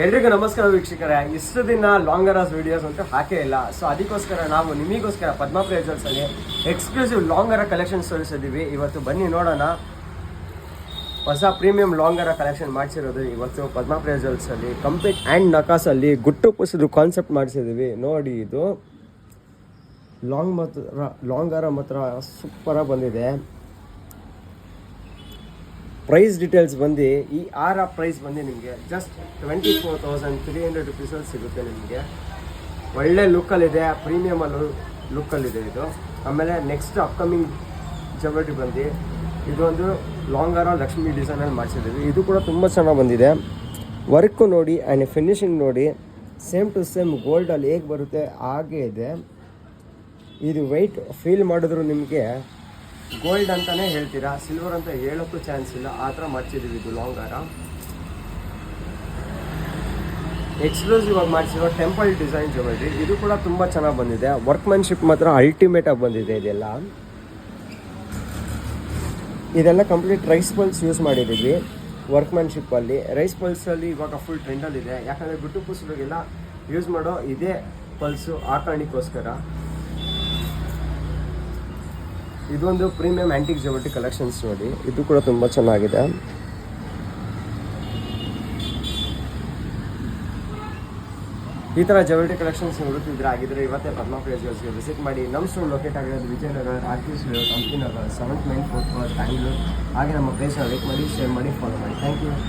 ಎಲ್ರಿಗೂ ನಮಸ್ಕಾರ ವೀಕ್ಷಕರೇ. ಇಷ್ಟು ದಿನ ಲಾಂಗರಾಸ್ ವಿಡಿಯೋಸ್ ಅಂತೂ ಹಾಕೇ ಇಲ್ಲ. ಸೊ ಅದಕ್ಕೋಸ್ಕರ ನಾವು ನಿಮಗೋಸ್ಕರ ಪದ್ಮಪ್ರಿಯ ಜ್ಯುವೆಲ್ಸಲ್ಲಿ ಎಕ್ಸ್ಕ್ಲೂಸಿವ್ ಲಾಂಗರ ಕಲೆಕ್ಷನ್ಸ್ ತೋರಿಸಿದ್ದೀವಿ. ಇವತ್ತು ಬನ್ನಿ ನೋಡೋಣ. ಹೊಸ ಪ್ರೀಮಿಯಂ ಲಾಂಗರ ಕಲೆಕ್ಷನ್ ಮಾಡಿಸಿರೋದು ಇವತ್ತು ಪದ್ಮಪ್ರಿಯ ಜ್ಯುವೆಲ್ಸಲ್ಲಿ ಕಂಪ್ಲೀಟ್ ಆ್ಯಂಡ್ ನಕಾಸಲ್ಲಿ ಗುಟ್ಟು ಪುಸದು ಕಾನ್ಸೆಪ್ಟ್ ಮಾಡಿಸಿದ್ದೀವಿ. ನೋಡಿ, ಇದು ಲಾಂಗರ ಮಾತ್ರ ಸೂಪರಾಗಿ ಬಂದಿದೆ. ಪ್ರೈಸ್ ಡೀಟೇಲ್ಸ್ ಬಂದು ಈ ಪ್ರೈಸ್ ಬಂದು ನಿಮಗೆ ಜಸ್ಟ್ 24,300 ರುಪೀಸಲ್ಲಿ ಸಿಗುತ್ತೆ. ನಿಮಗೆ ಒಳ್ಳೆ ಲುಕ್ಕಲ್ಲಿದೆ, ಪ್ರೀಮಿಯಮಲ್ಲಿ ಲುಕ್ಕಲ್ಲಿದೆ ಇದು. ಆಮೇಲೆ ನೆಕ್ಸ್ಟ್ ಅಪ್ಕಮಿಂಗ್ ಜವೆಲ್ರಿ ಬಂದು ಇದೊಂದು ಲಾಂಗರ ಲಕ್ಷ್ಮಿ ಡಿಸೈನಲ್ಲಿ ಮಾಡಿಸಿದ್ದೀವಿ. ಇದು ಕೂಡ ತುಂಬ ಚೆನ್ನಾಗಿ ಬಂದಿದೆ. ವರ್ಕು ನೋಡಿ ಆ್ಯಂಡ್ ಫಿನಿಶಿಂಗ್ ನೋಡಿ, ಸೇಮ್ ಟು ಸೇಮ್ ಗೋಲ್ಡಲ್ಲಿ ಹೇಗೆ ಬರುತ್ತೆ ಹಾಗೇ ಇದೆ. ಇದು ವೆಯ್ಟ್ ಫೀಲ್ ಮಾಡಿದ್ರು ನಿಮಗೆ ಗೋಲ್ಡ್ ಅಂತಲೇ ಹೇಳ್ತೀರಾ, ಸಿಲ್ವರ್ ಅಂತ ಹೇಳೋಕ್ಕೂ ಚಾನ್ಸ್ ಇಲ್ಲ. ಆ ಥರ ಮಾಡಿಸಿದ್ದೀವಿ. ಇದು ಲಾಂಗರ ಎಕ್ಸ್ಕ್ಲೂಸಿವ್ ಆಗಿ ಮಾಡಿಸಿರೋ ಟೆಂಪಲ್ ಡಿಸೈನ್ ಜುವೆಲ್ರಿ. ಇದು ಕೂಡ ತುಂಬ ಚೆನ್ನಾಗಿ ಬಂದಿದೆ. ವರ್ಕ್ಮ್ಯಾನ್ಶಿಪ್ ಮಾತ್ರ ಅಲ್ಟಿಮೇಟಾಗಿ ಬಂದಿದೆ. ಇದೆಲ್ಲ ಕಂಪ್ಲೀಟ್ ರೈಸ್ ಪಲ್ಸ್ ಯೂಸ್ ಮಾಡಿದ್ದೀವಿ ವರ್ಕ್ಮ್ಯಾನ್ಶಿಪ್ಪಲ್ಲಿ. ರೈಸ್ ಪಲ್ಸಲ್ಲಿ ಇವಾಗ ಫುಲ್ ಟ್ರೆಂಡಲ್ಲಿದೆ. ಯಾಕಂದರೆ ಗುಟ್ಟು ಪುಸ್ತರಿಗೆಲ್ಲ ಯೂಸ್ ಮಾಡೋ ಇದೇ ಪಲ್ಸು, ಆ ಕಾರಣಕ್ಕೋಸ್ಕರ. ಇದೊಂದು ಪ್ರೀಮಿಯಂ ಆ್ಯಂಟಿಕ್ ಜುವೆಲ್ರಿ ಕಲೆಕ್ಷನ್ಸ್ ನೋಡಿ, ಇದು ಕೂಡ ತುಂಬ ಚೆನ್ನಾಗಿದೆ. ಈ ಥರ ಜುವೆಲ್ರಿ ಕಲೆಕ್ಷನ್ಸ್ ಹುಡುಕಿದ್ರೆ ಆಗಿದ್ರೆ ಇವತ್ತೇ ಪದ್ಮಪ್ರಿಯ ಜ್ಯುವೆಲ್ಸ್ಗೆ ವಿಸಿಟ್ ಮಾಡಿ. ನಮ್ಮ ಸ್ಟೋರ್ ಲೊಕೇಟ್ ಆಗಿರೋದು Vijayanagar, RPS company Nagar, 7th Main Fourth Floor, Bangalore. ಹಾಗೆ ನಮ್ಮ ಪ್ಲೇಸ್ನ ಲೈಕ್ ಮಾಡಿ, ಶೇರ್ ಮಾಡಿ, ಫಾಲೋ ಮಾಡಿ. Thank you.